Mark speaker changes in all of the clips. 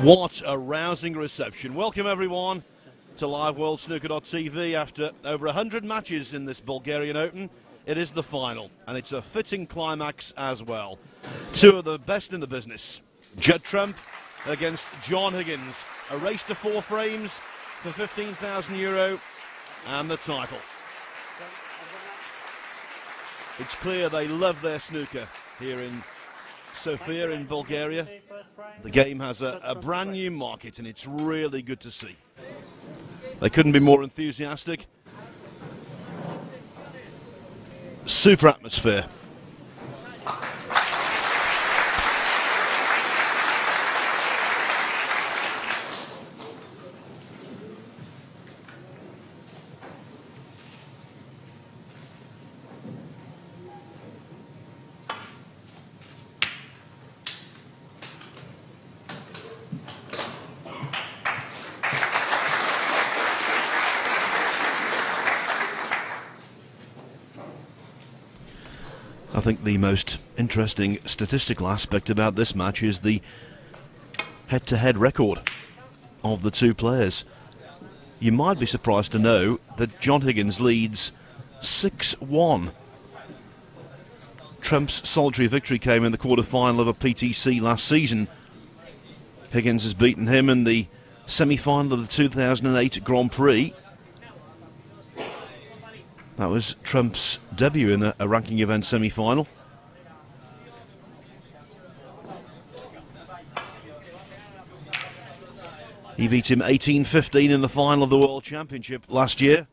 Speaker 1: What a rousing reception. Welcome everyone to LiveWorldSnooker.tv. After over 100 matches in this Bulgarian Open, it is the final, and it's a fitting climax as well. Two of the best in the business. Judd against John Higgins. A race to 4 frames for €15,000 and the title. It's clear they love their snooker here in Sofia in Bulgaria. The game has a brand new market, and it's really good to see. They couldn't be more enthusiastic. Super atmosphere. I think the most interesting statistical aspect about this match is the head-to-head record of the two players. You might be surprised to know that John Higgins leads 6-1. Trump's solitary victory came in the quarter-final of a PTC last season. Higgins has beaten him in the semi-final of the 2008 Grand Prix. That was Trump's debut in a ranking event semi-final. He beat him 18-15 in the final of the World Championship last year.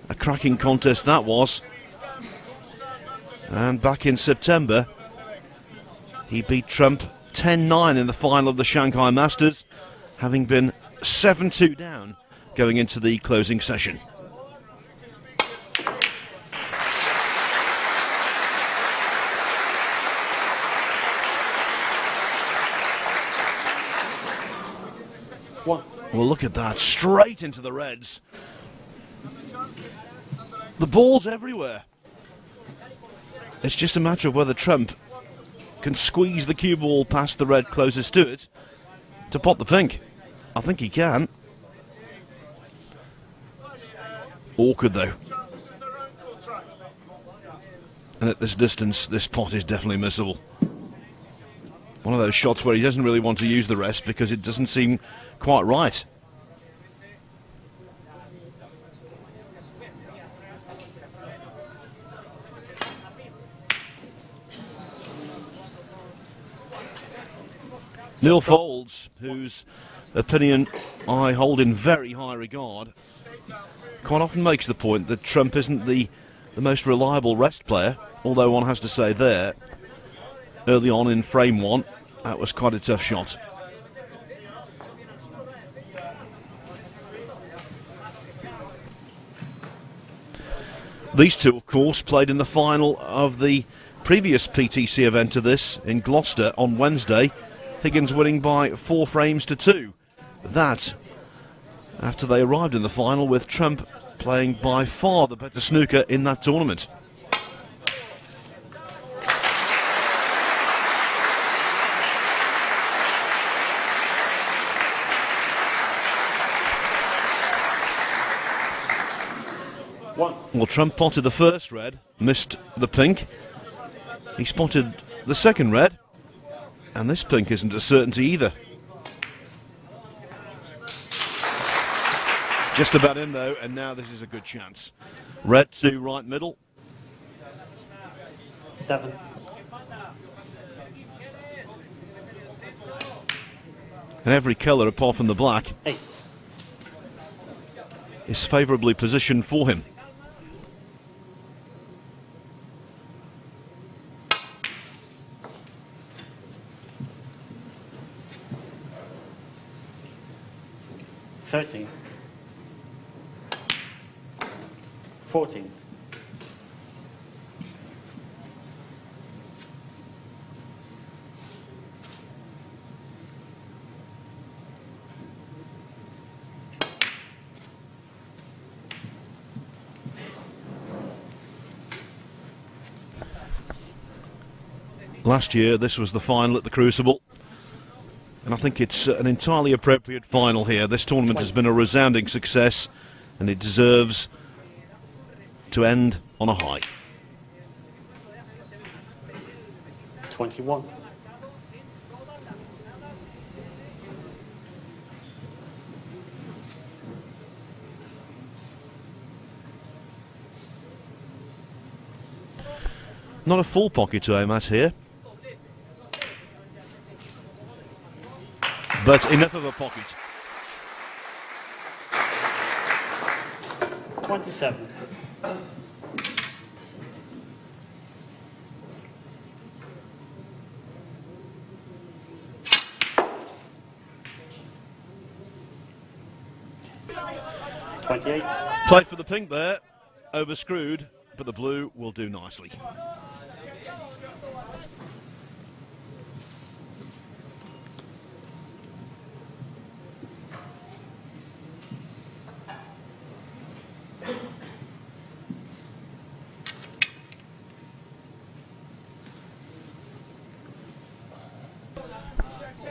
Speaker 1: A cracking contest that was. And back in September, he beat Trump 10-9 in the final of the Shanghai Masters, having been 7-2 down going into the closing session. Well, look at that, straight into the reds. The ball's everywhere. It's just a matter of whether Trump can squeeze the cue ball past the red closest to it to pot the pink. I think he can. Awkward though. And at this distance, this pot is definitely missable. One of those shots where he doesn't really want to use the rest because it doesn't seem quite right. Neil Foulds, whose opinion I hold in very high regard, quite often makes the point that Trump isn't the most reliable rest player, although one has to say there, early on in frame 1, that was quite a tough shot. These two, of course, played in the final of the previous PTC event to this in Gloucester on Wednesday. Higgins winning by 4 frames to 2. That after they arrived in the final with Trump playing by far the better snooker in that tournament. Well, Trump potted the first red, missed the pink. He spotted the second red, and this pink isn't a certainty either. Just about in though, and now this is a good chance. Red to right middle.
Speaker 2: 7.
Speaker 1: And every colour apart from the black
Speaker 2: 8.
Speaker 1: is favourably positioned for him.
Speaker 2: $13. 14.
Speaker 1: Last year, this was the final at the Crucible. And I think it's an entirely appropriate final here. This tournament has been a resounding success, and it deserves to end on a high.
Speaker 2: 21.
Speaker 1: Not a full pocket to aim at here, but enough of a pocket.
Speaker 2: 27.
Speaker 1: Played for the pink there, overscrewed, but the blue will do nicely.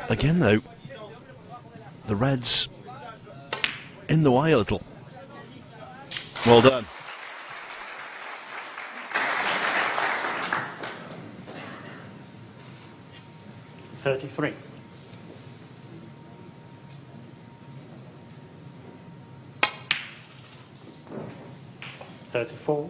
Speaker 1: Again though, the reds in the way a little. Well done.
Speaker 2: $33. 34.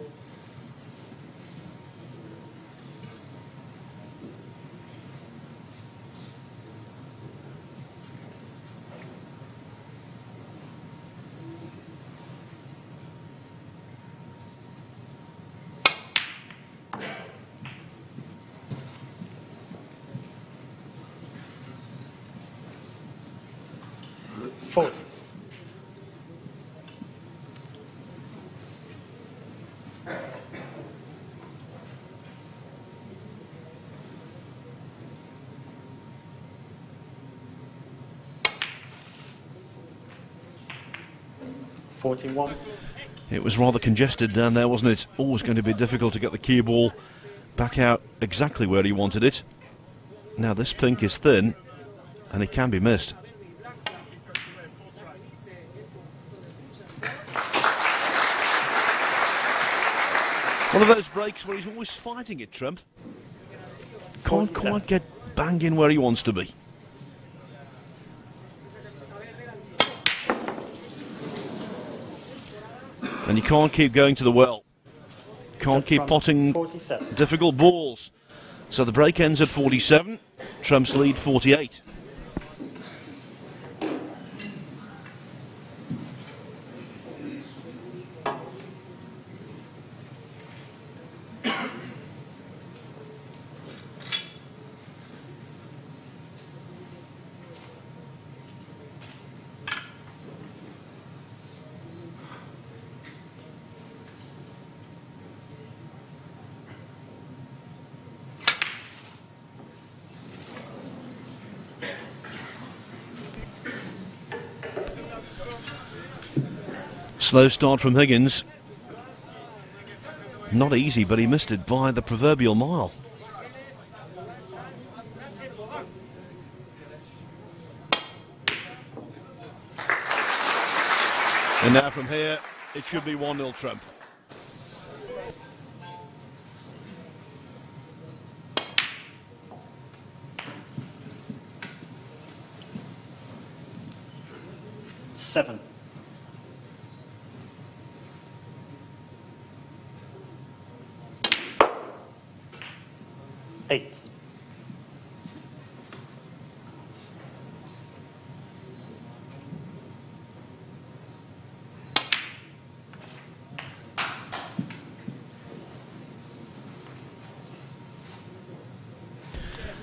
Speaker 2: 40. $41.
Speaker 1: It was rather congested down there, wasn't it? Always going to be difficult to get the cue ball back out exactly where he wanted it. Now this pink is thin, and it can be missed. One of those breaks where he's always fighting it, Trump. Can't quite get bang in where he wants to be. And you can't keep going to the well. Can't keep potting
Speaker 2: 47.
Speaker 1: difficult balls. So the break ends at 47. Trump's lead 48. Slow start from Higgins. Not easy, but he missed it by the proverbial mile. And now from here, it should be 1-0 Trump.
Speaker 2: $7. 8.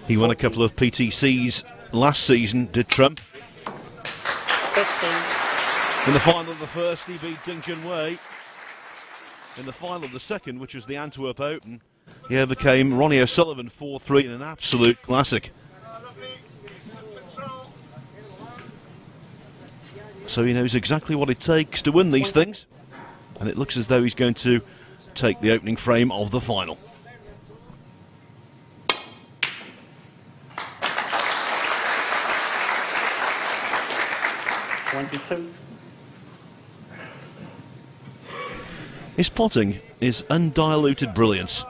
Speaker 1: He won a couple of PTCs last season, did Trump.
Speaker 2: 15.
Speaker 1: In the final of the first, he beat Ding Junwei. In the final of the second, which was the Antwerp Open, he overcame Ronnie O'Sullivan 4-3 in an absolute classic. So he knows exactly what it takes to win these things, and it looks as though he's going to take the opening frame of the final.
Speaker 2: 22.
Speaker 1: His potting is undiluted brilliance.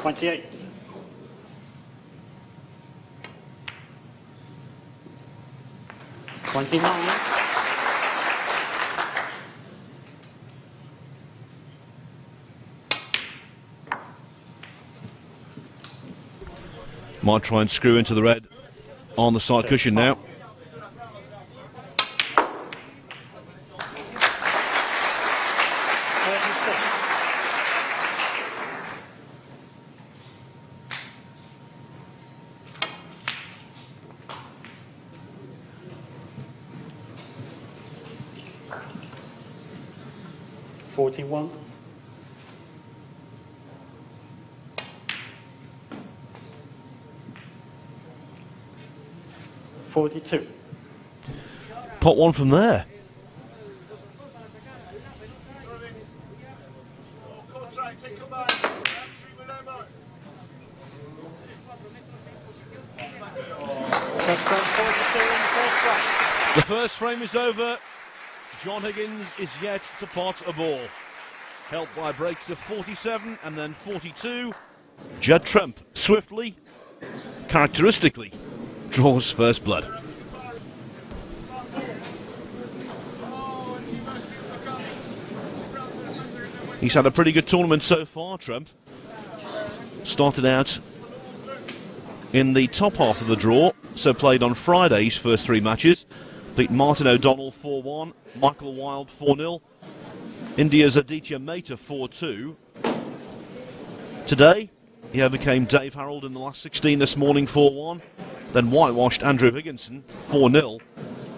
Speaker 2: 28. 29.
Speaker 1: Might try and screw into the red on the side cushion now.
Speaker 2: 41. 42.
Speaker 1: Pot one from there. The first frame is over. John Higgins is yet to pot a ball. Helped by breaks of 47 and then 42. Judd Trump swiftly, characteristically, draws first blood. He's had a pretty good tournament so far, Trump. Started out in the top half of the draw, so played on Friday's first three matches. Beat Martin O'Donnell 4-1, Michael Wilde 4-0, India's Aditya Mehta 4-2. Today, he overcame Dave Harold in the last 16 this morning 4-1, then whitewashed Andrew Higginson 4-0.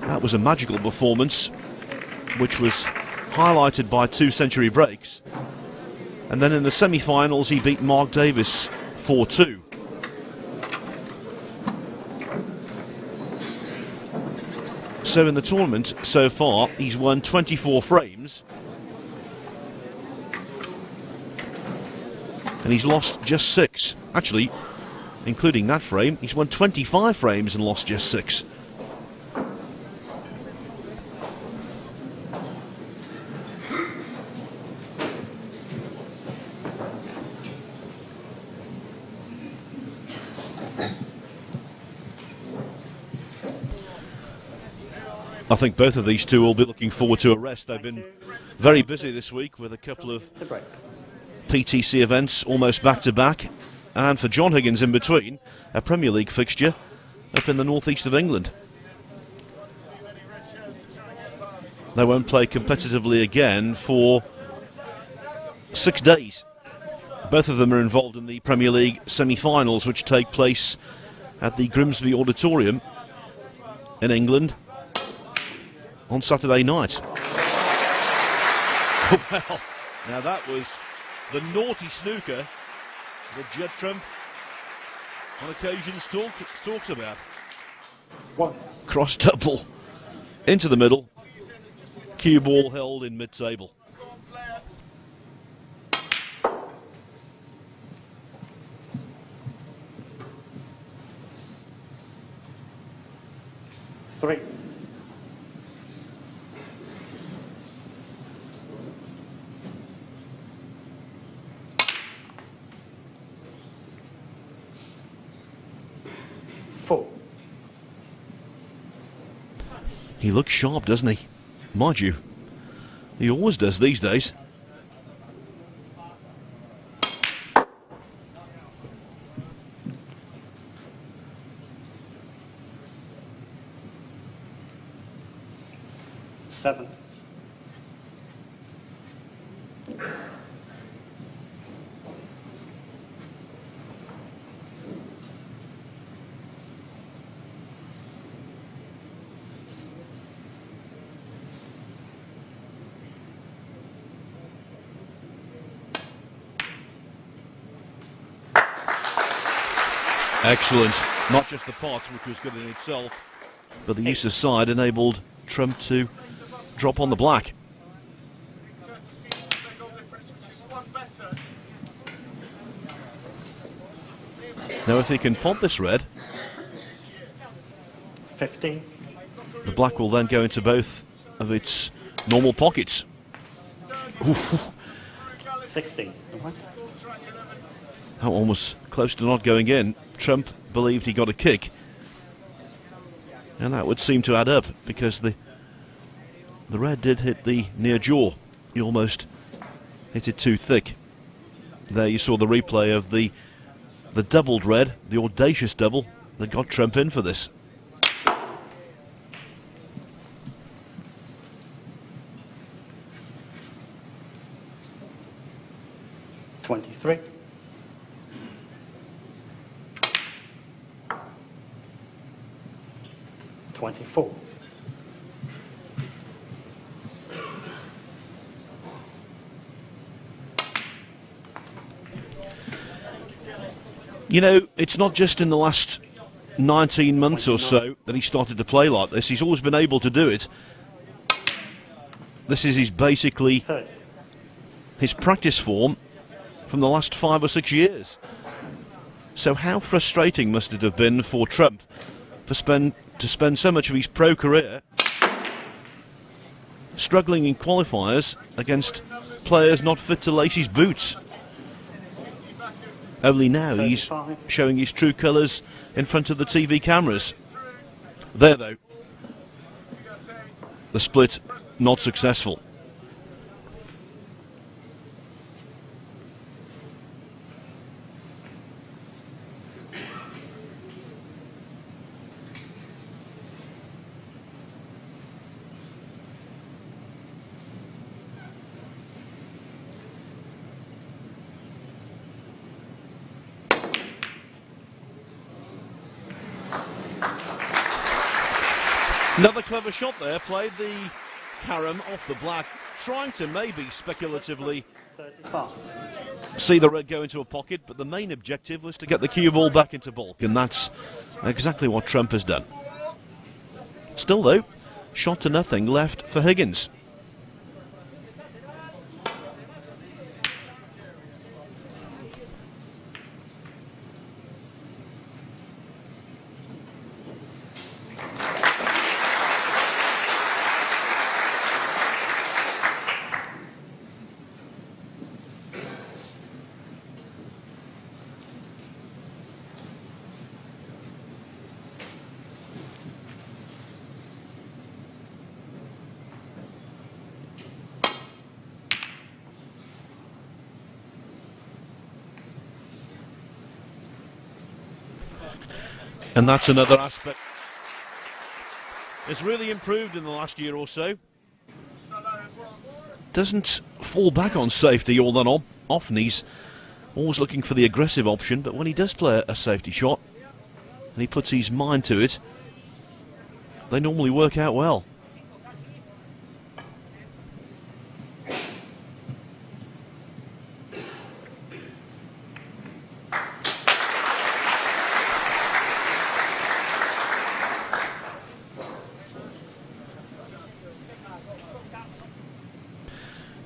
Speaker 1: That was a magical performance, which was highlighted by 2-century breaks. And then in the semi-finals, he beat Mark Davis 4-2. So in the tournament so far, he's won 24 frames. And he's lost just 6. Actually, including that frame, he's won 25 frames and lost just 6. I think both of these two will be looking forward to a rest. They've been very busy this week with a couple of PTC events almost back to back, and for John Higgins in between, a Premier League fixture up in the northeast of England. They won't play competitively again for 6 days. Both of them are involved in the Premier League semi-finals, which take place at the Grimsby Auditorium in England on Saturday night. Well, now that was the naughty snooker that Judd Trump on occasions talks about.
Speaker 2: One.
Speaker 1: Cross double into the middle, cue ball held in mid-table.
Speaker 2: Three. 4.
Speaker 1: He looks sharp, doesn't he? Mind you, he always does these days.
Speaker 2: Seven.
Speaker 1: 'Excellent. Not just the pot, which was good in itself, but the use of side enabled Trump to drop on the black. Now if he can pop this red,
Speaker 2: 15.
Speaker 1: the black will then go into both of its normal pockets. Oof.
Speaker 2: 16.
Speaker 1: That one was close to not going in. Trump believed he got a kick, and that would seem to add up, because the red did hit the near jaw. He almost hit it too thick. There you saw the replay of the doubled red, the audacious double that got Trump in for this.
Speaker 2: $23. $24.
Speaker 1: You know, it's not just in the last 19 months or so that he started to play like this. He's always been able to do it. This is basically his practice form from the last 5 or 6 years. So how frustrating must it have been for Trump to spend so much of his pro career struggling in qualifiers against players not fit to lace his boots. Only now he's showing his true colours in front of the TV cameras. There though, the split not successful. Another clever shot there, played the carom off the black, trying to maybe speculatively
Speaker 2: 35.
Speaker 1: see the red go into a pocket, but the main objective was to get the cue ball back into bulk, and that's exactly what Trump has done. Still though, shot to nothing left for Higgins. And that's another aspect. It's really improved in the last year or so. Doesn't fall back on safety all that often. He's always looking for the aggressive option, but when he does play a safety shot and he puts his mind to it, they normally work out well.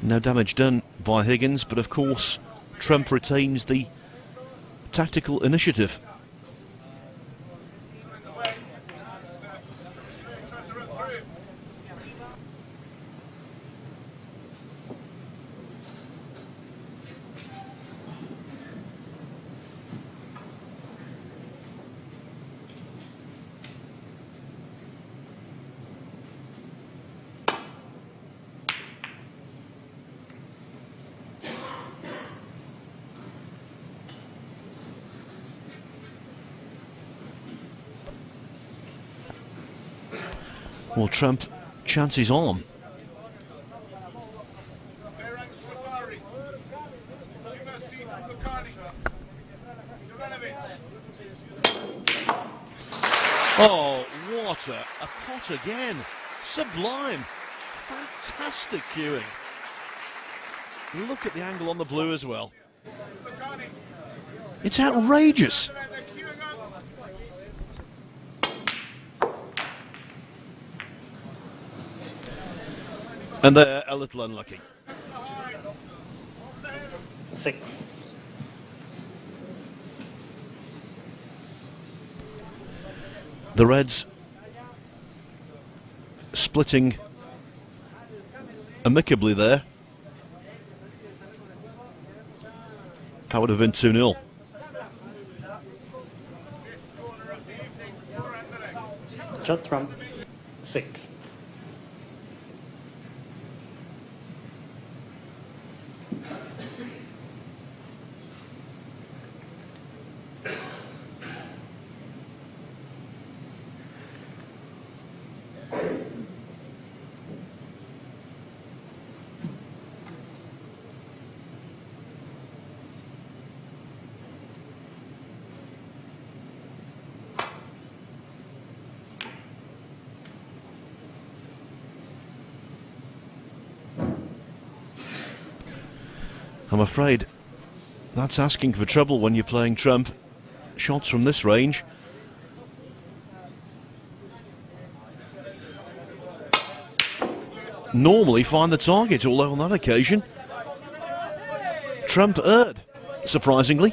Speaker 1: No damage done by Higgins, but of course Trump retains the tactical initiative. Well, Trump chances on. Oh, what a pot again. Sublime. Fantastic cueing. Look at the angle on the blue as well. It's outrageous. And they're a little unlucky.
Speaker 2: 6.
Speaker 1: The Reds splitting amicably there. That would have been 2-0.
Speaker 2: Judd trump, 6.
Speaker 1: I'm afraid that's asking for trouble when you're playing trump. Shots from this range. Normally find the target, although on that occasion, trump erred, surprisingly.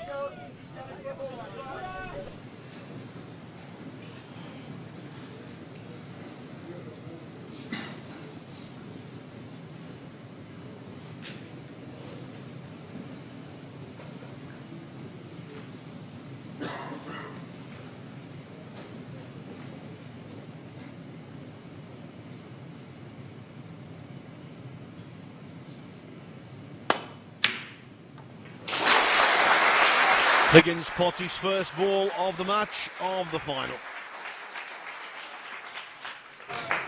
Speaker 1: Higgins pots his first ball of the match of the final.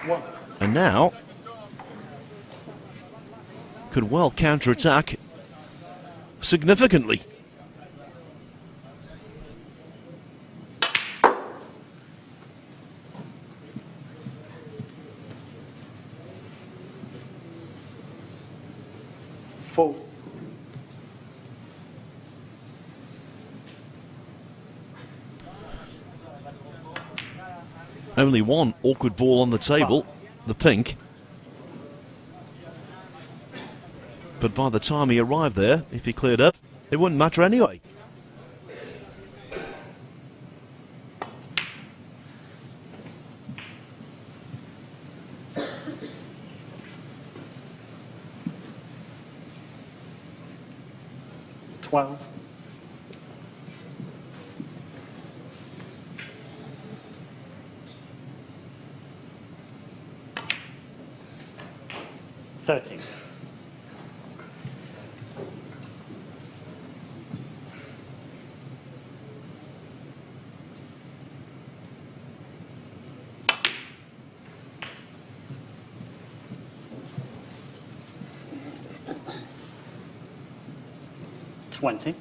Speaker 2: 1.
Speaker 1: And now could well counter-attack significantly.
Speaker 2: Four.
Speaker 1: Only one awkward ball on the table, the pink. But by the time he arrived there, if he cleared up, it wouldn't matter anyway.
Speaker 2: Twelve. 13. 20.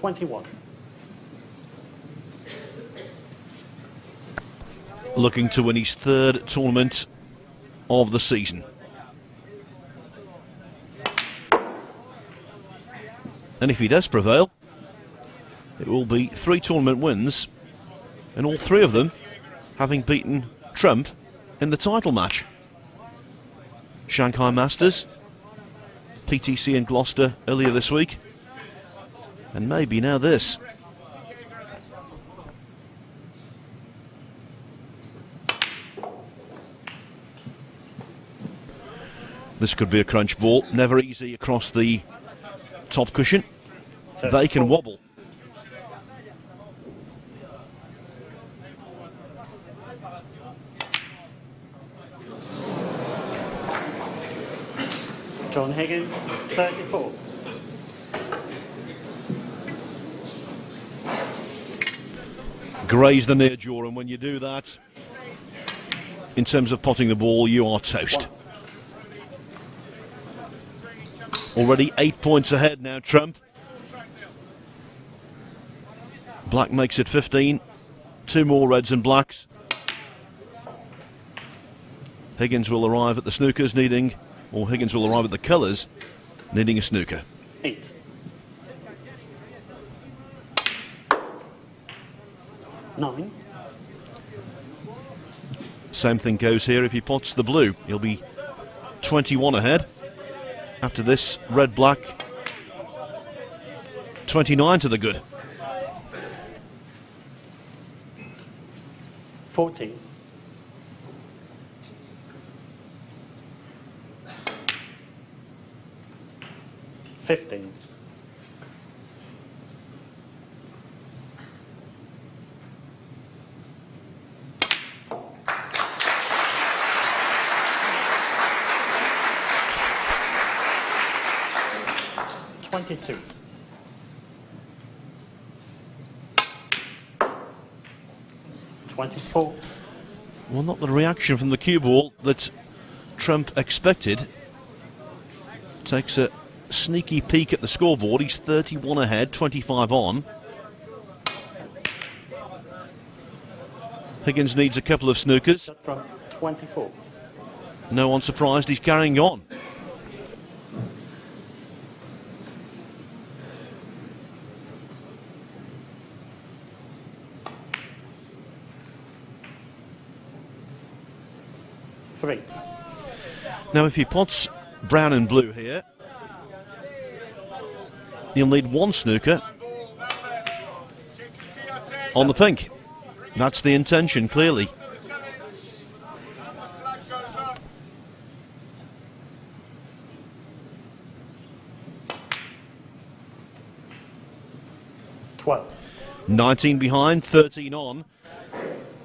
Speaker 2: 21.
Speaker 1: Looking to win his third tournament of the season. And if he does prevail, it will be 3 tournament wins, and all 3 of them having beaten Trump in the title match. Shanghai Masters, PTC in Gloucester earlier this week, and maybe now this. This could be a crunch ball, never easy across the top cushion. They can wobble.
Speaker 2: John Higgins, 34.
Speaker 1: Graze the near jaw, and when you do that, in terms of potting the ball, you are toast. Already 8 points ahead now, Trump. Black makes it 15. 2 more reds and blacks. Higgins will arrive at the snookers needing, or Higgins will arrive at the colours needing a snooker.
Speaker 2: 8. 9.
Speaker 1: Same thing goes here if he pots the blue. He'll be 21 ahead. After this, red-black, 29 to the good.
Speaker 2: 14. 15. 22. 24.
Speaker 1: Well, not the reaction from the cue ball that Trump expected. Takes a sneaky peek at the scoreboard. He's 31 ahead, 25 on. Higgins needs a couple of snookers.
Speaker 2: From 24.
Speaker 1: No one surprised he's carrying on. Now if he pots brown and blue here, he'll need one snooker on the pink. That's the intention, clearly.
Speaker 2: Twelve.
Speaker 1: 19 behind, 13 on.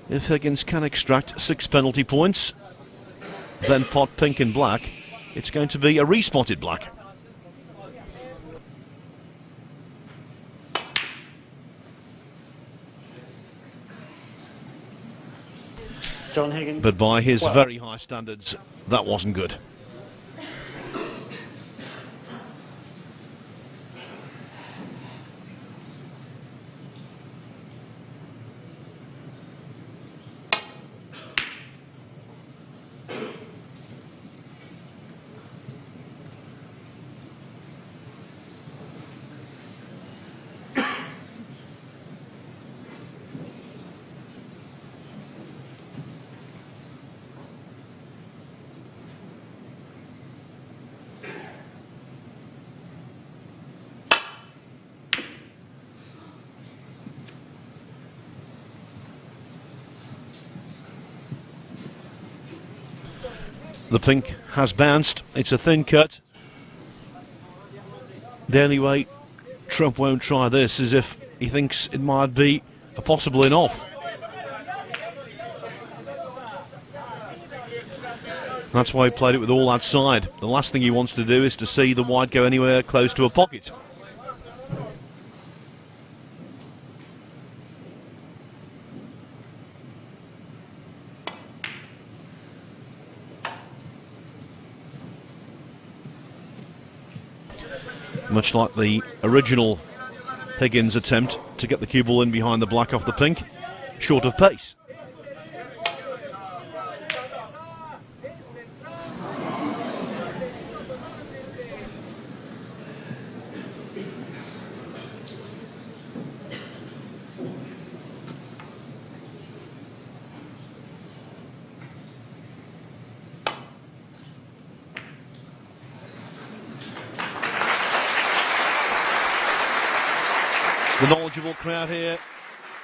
Speaker 1: If Higgins can extract 6 penalty points, then pot pink and black, it's going to be a respotted black.
Speaker 2: John Higgins.
Speaker 1: But by his very high standards, that wasn't good. The pink has bounced. It's a thin cut. The only way Trump won't try this is if he thinks it might be a possible in-off. That's why he played it with all that side. The last thing he wants to do is to see the white go anywhere close to a pocket. Much like the original Higgins attempt to get the cue ball in behind the black off the pink, short of pace. The knowledgeable crowd here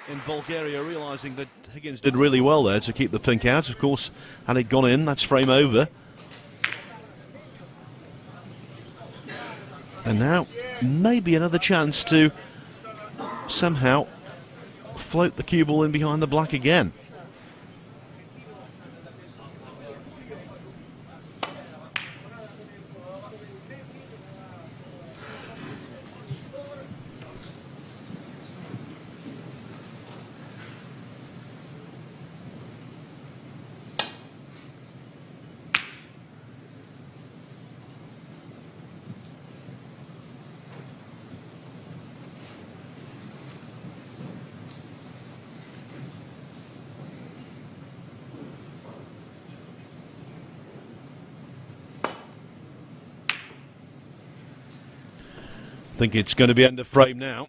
Speaker 1: in Bulgaria realising that Higgins did really well there to keep the pink out. Of course, had it gone in, that's frame over. And now, maybe another chance to somehow float the cue ball in behind the black again. I think it's going to be end of frame now.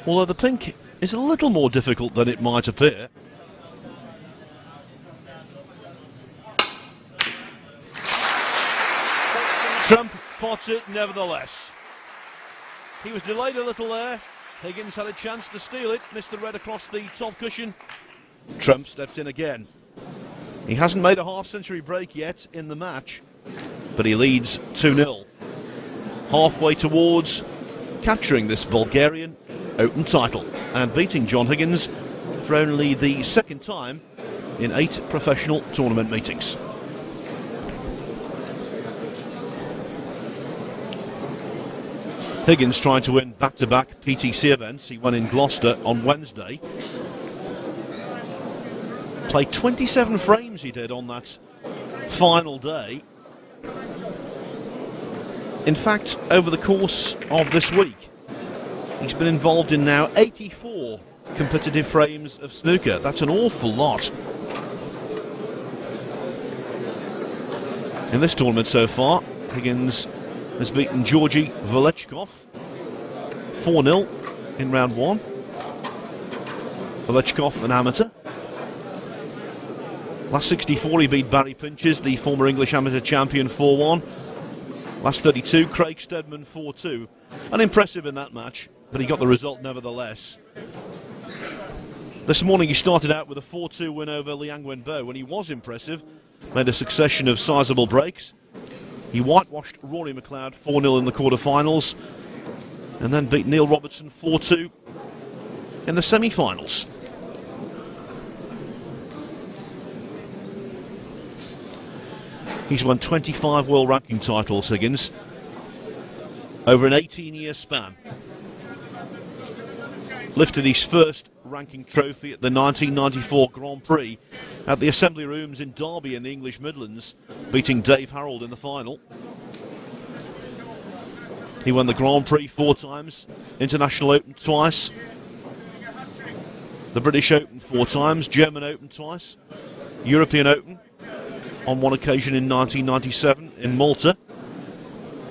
Speaker 1: Although the pink is a little more difficult than it might appear. spots it nevertheless. He was delayed a little there. Higgins had a chance to steal it, missed the red across the top cushion. Trump stepped in again. He hasn't made a half-century break yet in the match, but he leads 2-0. Halfway towards capturing this Bulgarian Open title and beating John Higgins for only the second time in 8 professional tournament meetings. Higgins trying to win back-to-back PTC events. He won in Gloucester on Wednesday. Played 27 frames he did on that final day. In fact, over the course of this week, he's been involved in now 84 competitive frames of snooker. That's an awful lot. In this tournament so far, Higgins has beaten Georgi Velechkov 4-0 in round 1. Velechkov, an amateur. Last 64 he beat Barry Pinches, the former English amateur champion, 4-1. Last 32, Craig Steadman 4-2. Unimpressive in that match, but he got the result nevertheless. This morning he started out with a 4-2 win over Liang Wenbo when he was impressive, made a succession of sizable breaks. He whitewashed Rory McLeod 4-0 in the quarter-finals, and then beat Neil Robertson 4-2 in the semi-finals. He's won 25 world ranking titles, Higgins, over an 18-year span. Lifted his first ranking trophy at the 1994 Grand Prix at the Assembly Rooms in Derby in the English Midlands, beating Dave Harold in the final. He won the Grand Prix 4 times, International Open twice, the British Open 4 times, German Open twice, European Open on one occasion in 1997 in Malta,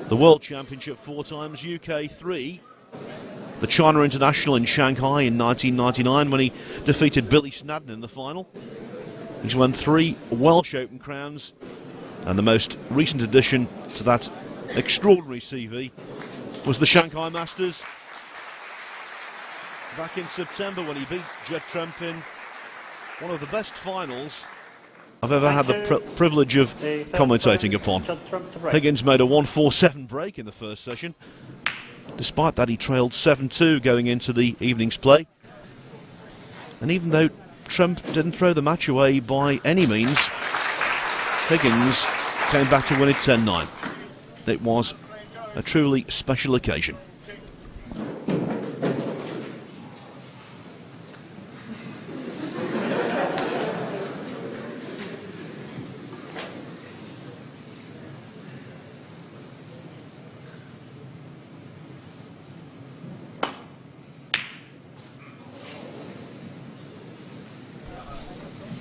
Speaker 1: the World Championship 4 times, UK 3, the China International in Shanghai in 1999 when he defeated Billy Snadden in the final. He's won 3 Welsh Open crowns, and the most recent addition to that extraordinary CV was the Shanghai Masters back in September when he beat Judd in one of the best finals I've ever had the privilege of commentating upon. Higgins made a 1-4-7 break in the first session. Despite that, he trailed 7-2 going into the evening's play. And even though Trump didn't throw the match away by any means, Higgins came back to win it 10-9. It was a truly special occasion.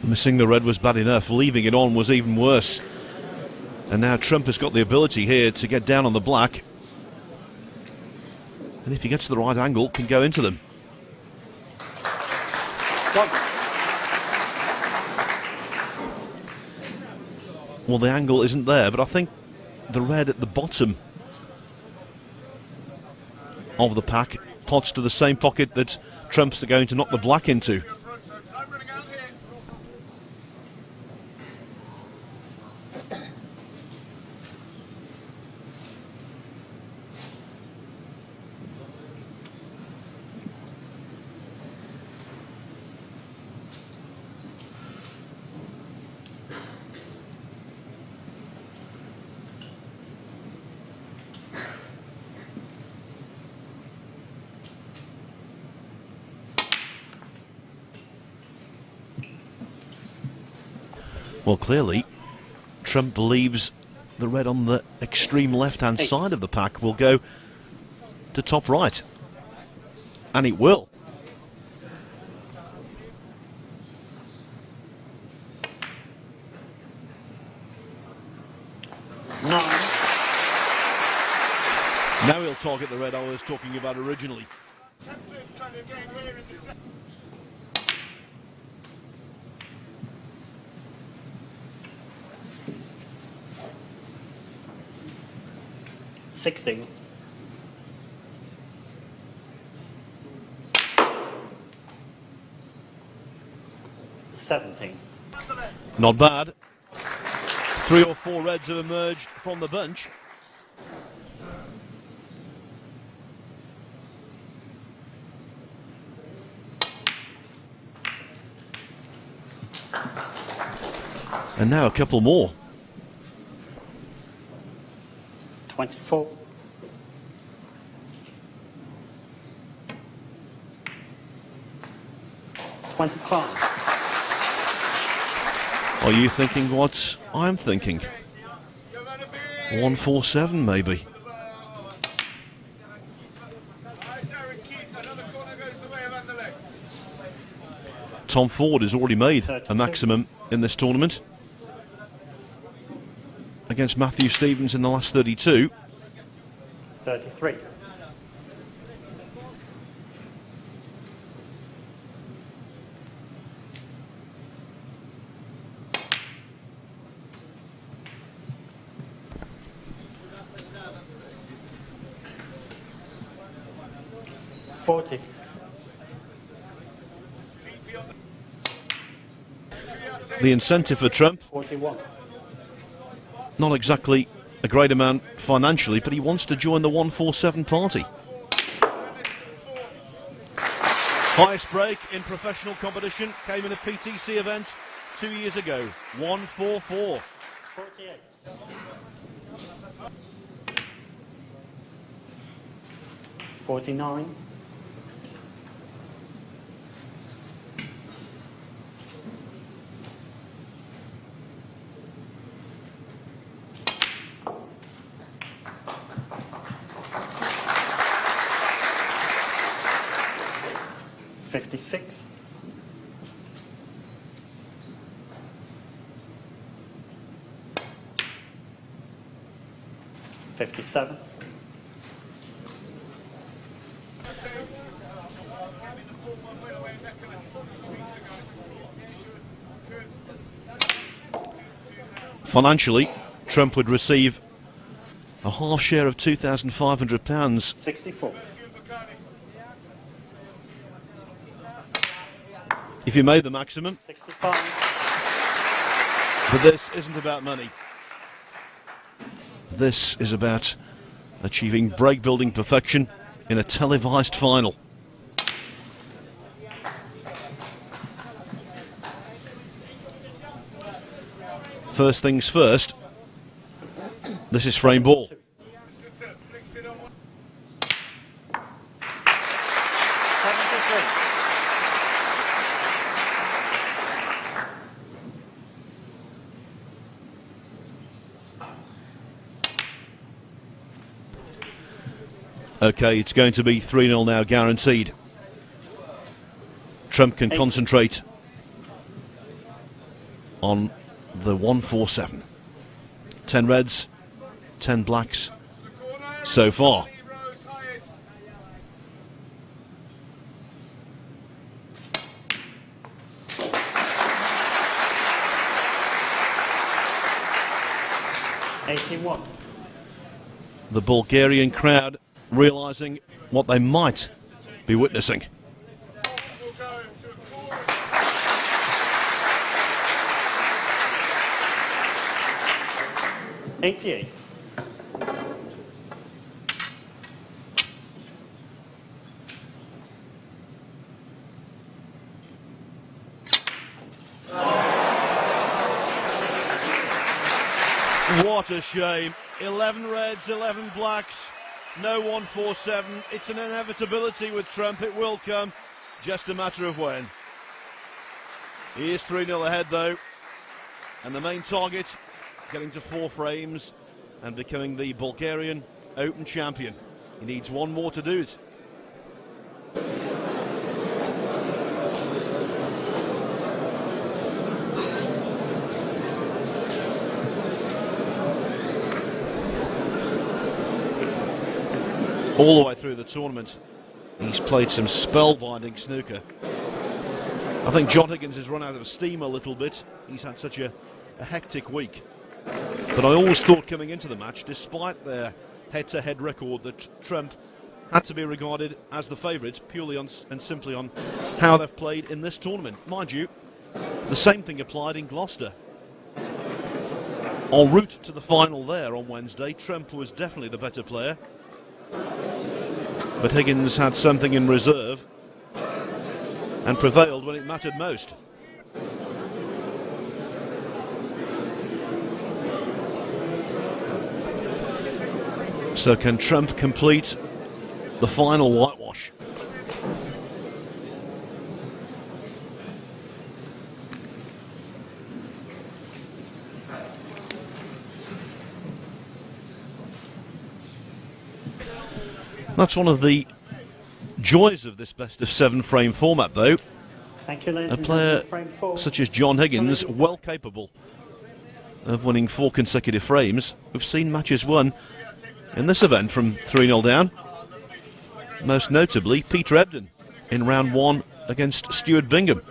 Speaker 1: Missing the red was bad enough, leaving it on was even worse. And now Trump has got the ability here to get down on the black, and if he gets the right angle, can go into them. Well, the angle isn't there, but I think the red at the bottom of the pack pots to the same pocket that Trump's going to knock the black into. Well, clearly, Trump believes the red on the extreme left-hand side of the pack will go to top right. And it will. Now he'll target the red I was talking about originally.
Speaker 2: 16. 17.
Speaker 1: Not bad. 3 or 4 reds have emerged from the bunch. And now a couple more.
Speaker 2: 24. 25.
Speaker 1: Are you thinking what I'm thinking? 147 maybe. Tom Ford has already made a maximum in this tournament against Matthew Stevens in the last 32.
Speaker 2: 33. 40.
Speaker 1: The incentive for Trump,
Speaker 2: 41.
Speaker 1: not exactly a great amount financially, but he wants to join the 147 party. Highest break in professional competition came in a PTC event 2 years ago, 144.
Speaker 2: 48. 49. 56. 57.
Speaker 1: 'Financially, Trump would receive a half share of £2,500.
Speaker 2: 64.
Speaker 1: If he made the maximum.
Speaker 2: 65.
Speaker 1: But this isn't about money. This is about achieving break building perfection in a televised final. First things first, this is frame ball.
Speaker 2: 73.
Speaker 1: Okay, it's going to be 3-0 now, guaranteed. Trump can concentrate on the 147. 10 reds, 10 blacks so far. The Bulgarian crowd realizing what they might be witnessing.
Speaker 2: $88.
Speaker 1: What a shame. 11 reds, 11 blacks, no 147. It's an inevitability with Trump. It will come, just a matter of when. He is 3-0 ahead though, and the main target, getting to 4 frames and becoming the Bulgarian Open champion. He needs one more to do it. All the way through the tournament, he's played some spellbinding snooker. I think Judd Higgins has run out of steam a little bit. He's had such a hectic week. But I always thought coming into the match, despite their head-to-head record that Trump had to be regarded as the favourite purely and simply on how they've played in this tournament. Mind you, the same thing applied in Gloucester. En route to the final there on Wednesday, Trump was definitely the better player, but Higgins had something in reserve and prevailed when it mattered most. So can Trump complete the final whitewash? That's one of the joys of this best-of-7 frame format, though.
Speaker 2: Thank you, ladies
Speaker 1: A
Speaker 2: and
Speaker 1: player
Speaker 2: gentlemen. Frame 4.
Speaker 1: such as John Higgins, well capable of winning 4 consecutive frames. We've seen matches won in this event from 3-0 down. Most notably, Peter Ebden in round 1 against Stuart Bingham.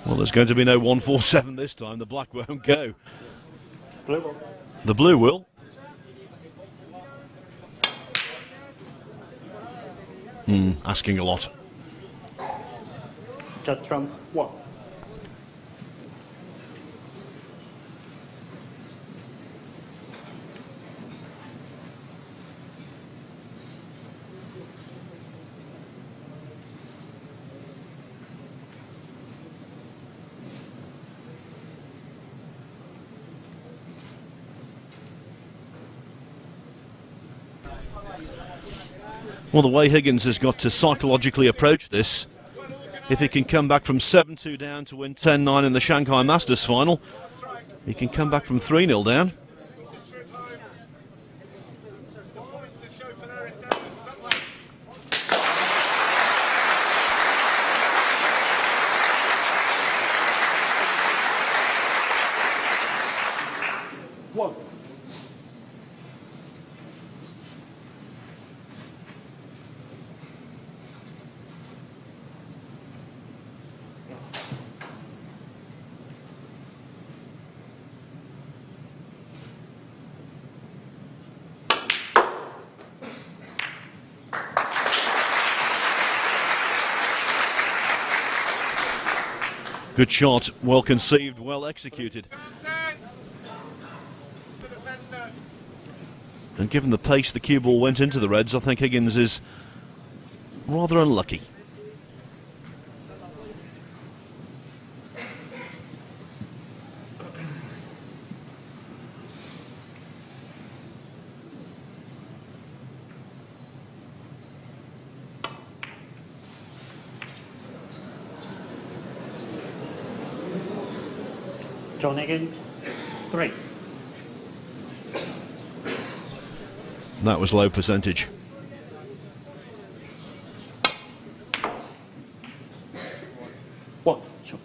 Speaker 1: Well, there's going to be no 147 this time. The black won't go.
Speaker 2: Blue will.
Speaker 1: The blue will. Asking a lot.
Speaker 2: Judd Trump 1.
Speaker 1: Well, the way Higgins has got to psychologically approach this, if he can come back from 7-2 down to win 10-9 in the Shanghai Masters final, he can come back from 3-0 down. Good shot, well conceived, well executed. And given the pace the cue ball went into the Reds, I think Higgins is rather unlucky.
Speaker 2: John Higgins 3.
Speaker 1: That was low percentage.
Speaker 2: One. Sure.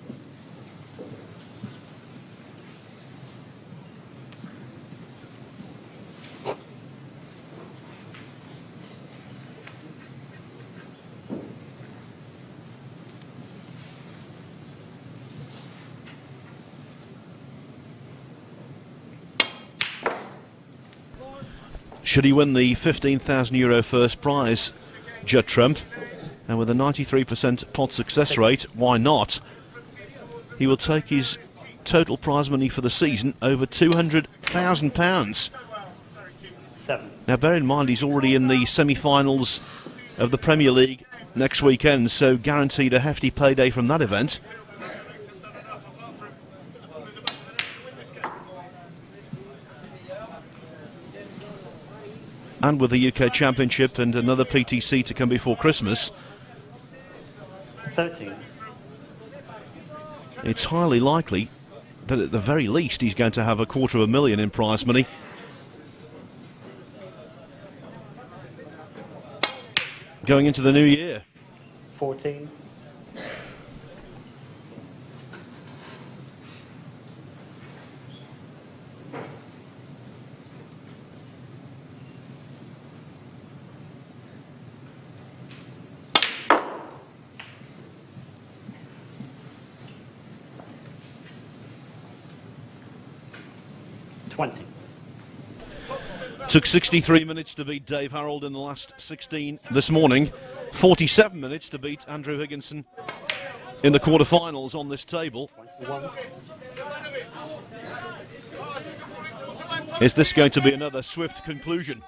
Speaker 1: should he win the €15,000 first prize, Judd Trump, and with a 93% pot success rate, why not? He will take his total prize money for the season over £200,000.
Speaker 2: 7.
Speaker 1: Now bear in mind he's already in the semi-finals of the Premier League next weekend, so guaranteed a hefty payday from that event. And with the UK Championship and another PTC to come before Christmas,
Speaker 2: 13.
Speaker 1: it's highly likely that at the very least he's going to have £250,000 in prize money. Going into the new year.
Speaker 2: 14. 20.
Speaker 1: Took 63 minutes to beat Dave Harold in the last 16 this morning. 47 minutes to beat Andrew Higginson in the quarterfinals on this table.
Speaker 2: 21.
Speaker 1: Is this going to be another swift conclusion?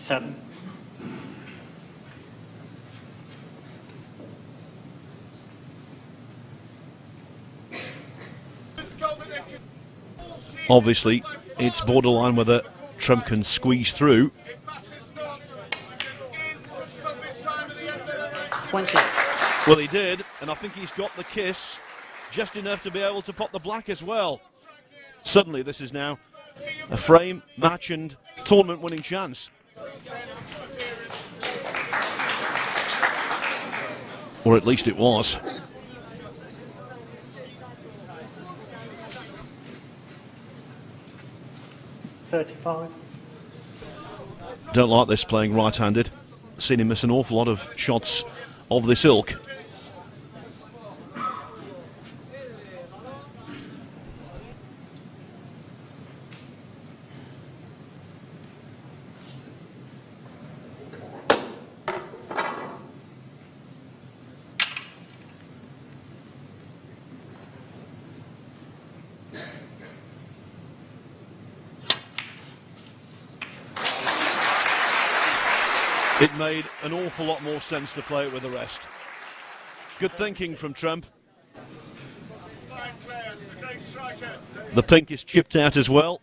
Speaker 2: Seven.
Speaker 1: Obviously, it's borderline whether Trump can squeeze through.
Speaker 2: 20.
Speaker 1: Well, he did, and I think he's got the kiss just enough to be able to pop the black as well. Suddenly, this is now a frame, match, and tournament-winning chance. Or at least it was.
Speaker 2: $35.
Speaker 1: Don't like this playing right-handed. Seen him miss an awful lot of shots of this ilk. It made an awful lot more sense to play it with the rest. Good thinking from Trump. The pink is chipped out as well.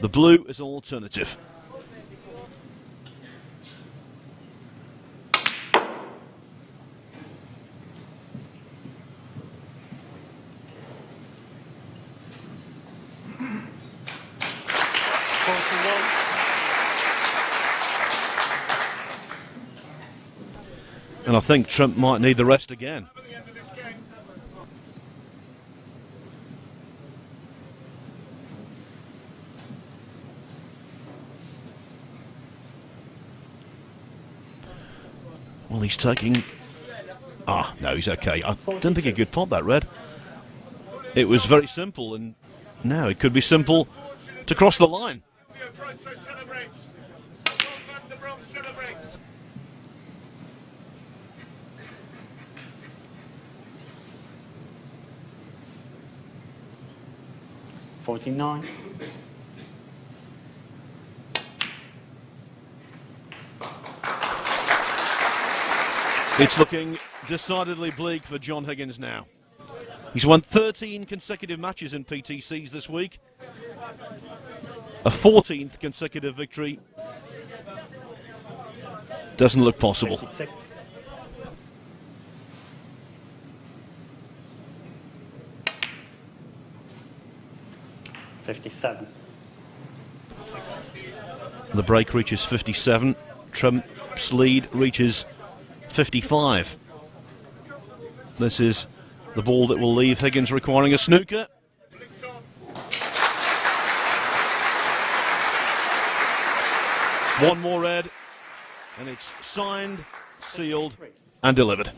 Speaker 1: The blue is an alternative. And I think Trump might need the rest again. Well, he's taking... Ah, no, he's okay. I didn't think he could pot that red. It was very simple, and now it could be simple to cross the line.
Speaker 2: $49.
Speaker 1: It's looking decidedly bleak for John Higgins now. He's won 13 consecutive matches in PTCs this week. A 14th consecutive victory doesn't look possible.
Speaker 2: 56. $57.
Speaker 1: The break reaches 57. Trump's lead reaches 55. This is the ball that will leave Higgins requiring a snooker. One more red, and it's signed, sealed, and delivered.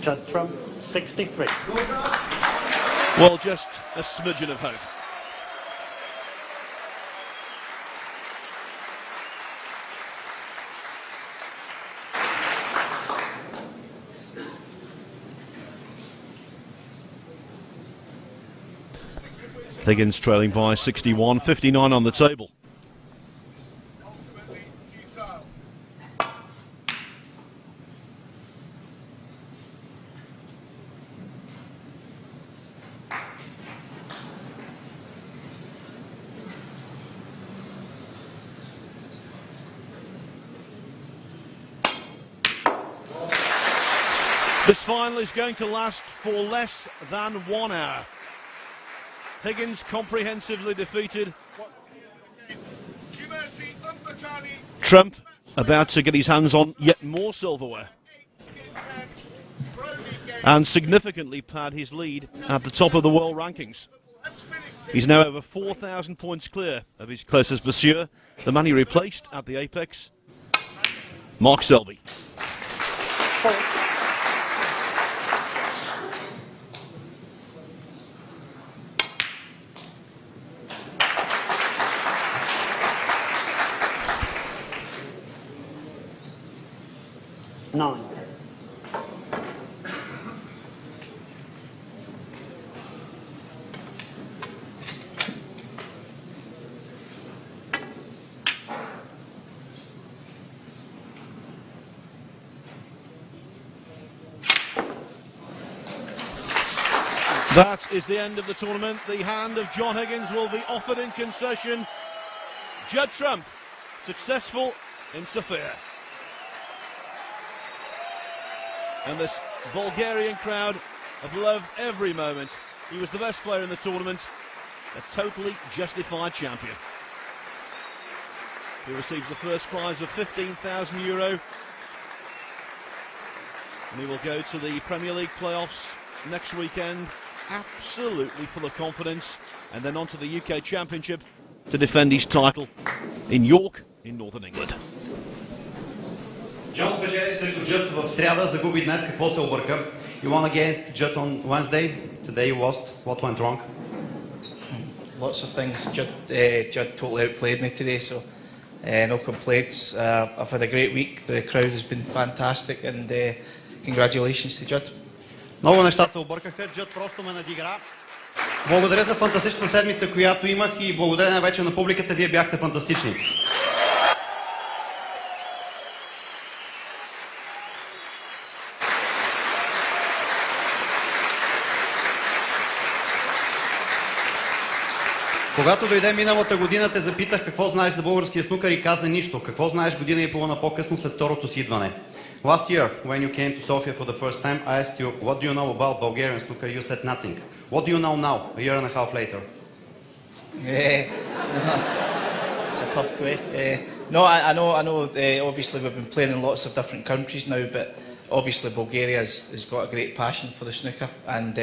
Speaker 2: Judd Trump, 63.
Speaker 1: Well, just a smidgen of hope. Higgins trailing by 61, 59 on the table. This final is going to last for less than 1 hour. Higgins comprehensively defeated. Trump about to get his hands on yet more silverware and significantly pad his lead at the top of the world rankings. He's now over 4,000 points clear of his closest pursuer, the man he replaced at the apex, Mark Selby. That is the end of the tournament. The hand of John Higgins will be offered in concession. Judd Trump, successful in Sofia. And this Bulgarian crowd have loved every moment. He was the best player in the tournament, a totally justified champion. He receives the first prize of €15,000, and he will go to the Premier League playoffs next weekend absolutely full of confidence, and then on to the UK Championship to defend his title in York in Northern England.
Speaker 3: John спечели срещу Judd в сряда, загуби днес, какво се обърка? You won against Judd on Wednesday, today you lost. What went wrong?
Speaker 4: Lots of things. Judd totally outplayed me today, so no complaints. I've had a great week. The crowd has been fantastic, and congratulations to Judd.
Speaker 3: Много неща се объркаха, Judd просто ме надигра. Благодаря за фантастичната седмица, която имах, и благодаря най-вече на публиката, вие бяхте фантастични. Когато дойде миналата година, те запитах какво знаеш за българския снукър и каза нищо. Какво знаеш година и половина по-късно след второто си идване? Last year, when you came to Sofia for the first time, I asked you, what do you know about Bulgarian snooker? You said nothing. What do you know now, a year and a half later?
Speaker 4: It's a tough question. No, I know. Obviously, we've been playing in lots of different countries now, but obviously Bulgaria has got a great passion for the snooker, and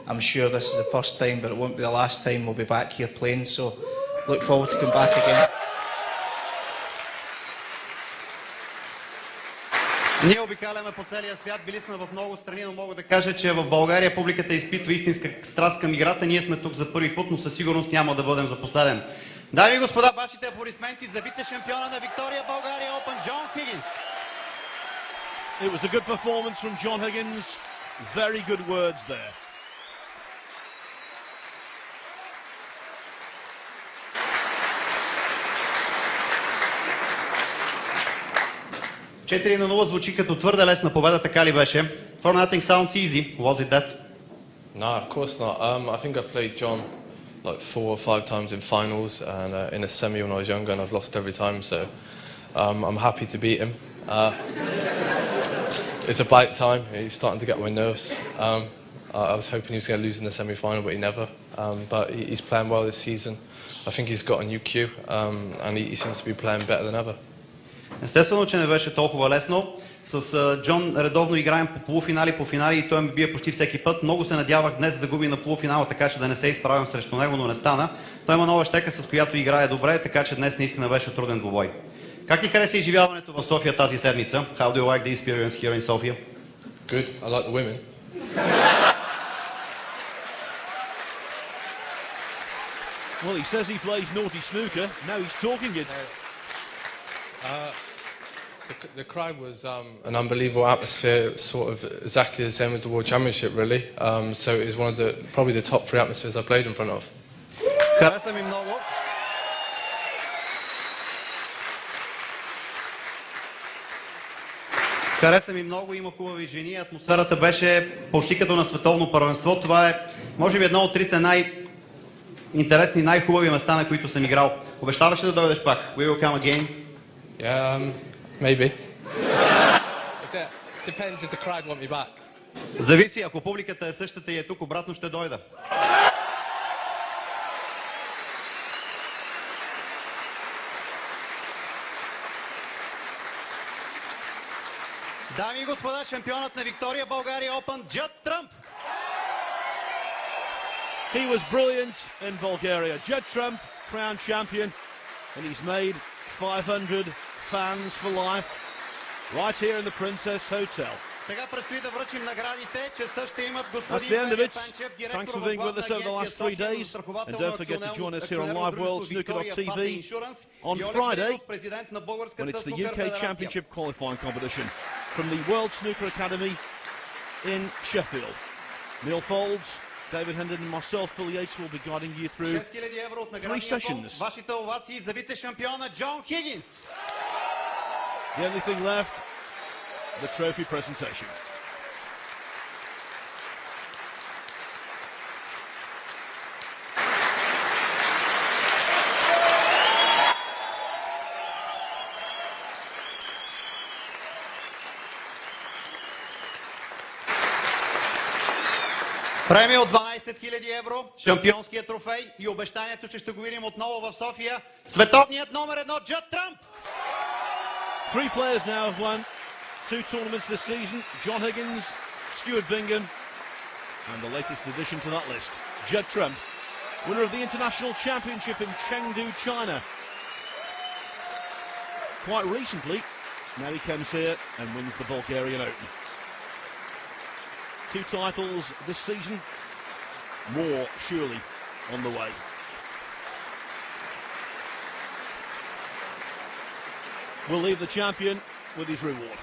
Speaker 4: I'm sure this is the first time, but it won't be the last time we'll be back here playing. So, look forward to coming back again.
Speaker 3: Ние обикаляме по целия свят, били сме в много страни, но мога да кажа, че в България публиката изпитва истинска страст към играта. Ние сме тук за първи път, но със сигурност няма да бъдем за последен. Дами и господа, вашите аплодисменти за вице-шампиона на Victoria Bulgarian Open, John Higgins.
Speaker 1: It was a good performance from John Higgins. Very good words there.
Speaker 3: Четири на 0 звучи като твърде лесна победа, така ли беше? 4-0 sounds easy. Was it that?
Speaker 5: No, of course not. I think I played John like 4 or 5 times in finals and in a semi when I was younger, and I've lost every time, so I'm happy to beat him. it's about time. He's starting to get on my nerves. I was hoping he was going to lose in the semi-final, but he never. But he's playing well this season. I think he's got a new cue, and he seems to be playing better than ever.
Speaker 3: Естествено, че не беше толкова лесно. С Джон редовно играем по финали и той ме бие почти всеки път. Много се надявах днес да загуби на полуфинала, така че да не се изправям срещу него, но не стана. Той има нова щека, с която играе добре, така че днес наистина беше труден двубой. Как ти хареса изживяването в София тази седмица? How do you like the experience here in Sofia?
Speaker 5: Good. I like the women.
Speaker 1: Well, he says he plays naughty snooker. Now he's talking it.
Speaker 5: The crowd was an unbelievable atmosphere, sort of exactly the same as the World Championship, really. So it was one of probably the top 3 atmospheres I played in front of.
Speaker 3: Хареса ми много. Хареса ми много, има хубави жени, атмосферата беше почти като на световно първенство. Това е, може би, едно от трите най-интересни, най-хубави места, на които съм играл. Обещаваш ли да дойдеш пак? We will come again?
Speaker 5: Yeah, maybe. It depends if the crowd want me back.
Speaker 3: Зависи, ако публиката е същата и е тук, обратно ще дойда. Дами и господа, шампионът на Виктория, Bulgarian Open, Judd.
Speaker 1: He was brilliant in Bulgaria. Judd, crowned champion, and he's made 500 fans for life right here in the Princess Hotel.
Speaker 3: Сега предстои да връчим наградите. Честа ще имат господин Панчев, директор
Speaker 1: Thanks for being with us over the last 3 days. And don't forget to join us here on liveworldsnooker.tv on Friday when it's the UK Championship qualifying competition from the World Snooker Academy in Sheffield. Neil Folds, David Hendon and myself, Phil Yates, will be guiding you through 3 sessions.
Speaker 3: Вашите овации за вице-шампиона Джон Higgins.
Speaker 1: The only thing left, the trophy presentation.
Speaker 3: Премия от 12 000 евро, шампионския трофей и обещанието, че ще го видим отново в София. Световният номер 1 Judd.
Speaker 1: 3 players now have won 2 tournaments this season. John Higgins, Stuart Bingham, and the latest addition to that list, Judd, winner of the International Championship in Chengdu, China. Quite recently, now he comes here and wins the Bulgarian Open. 2 titles this season, more surely on the way. We'll leave the champion with his reward.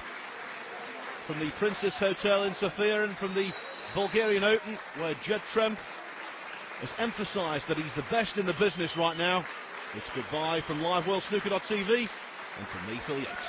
Speaker 1: From the Princess Hotel in Sofia and from the Bulgarian Open, where Judd has emphasised that he's the best in the business right now, it's goodbye from liveworldsnooker.tv and from me, Phil Yates.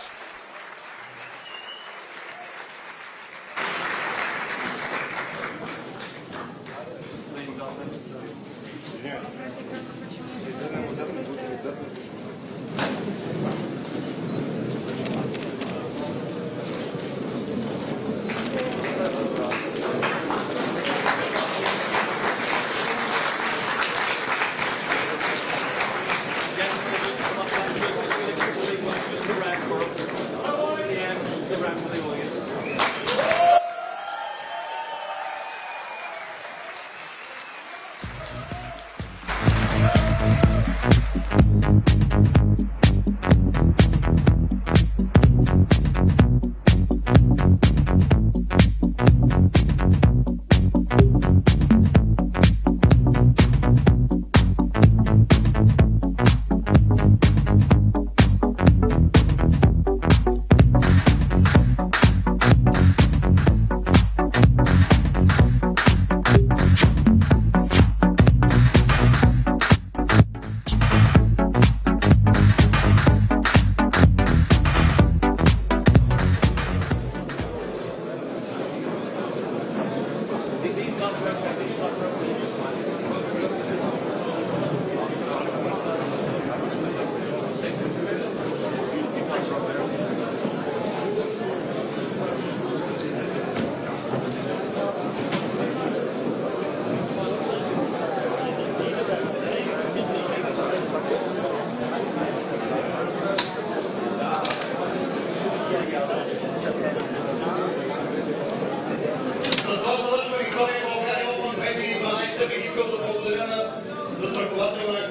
Speaker 3: застраховател на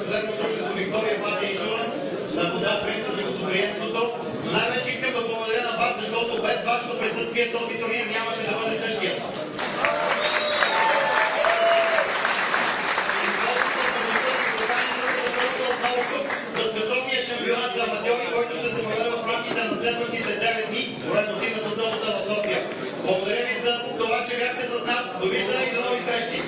Speaker 3: Гледно дружество Виктория Патия Иншуранс, на модел принцип и гостоприемството. Но най-вече искам да благодаря на вас, защото без вашето присъствие този турнир нямаше да бъде същия. За световния шампионат за аматьори, който ще се проведе в рамките на следващите 9 дни, поредно зимната столица в София. Благодаря ви за това, че бяхте с нас. Довиждане и до нови срещи!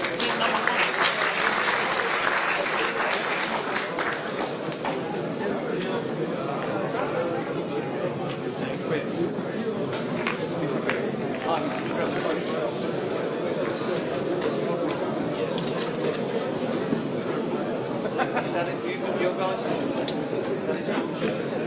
Speaker 2: Is that it? You're going to...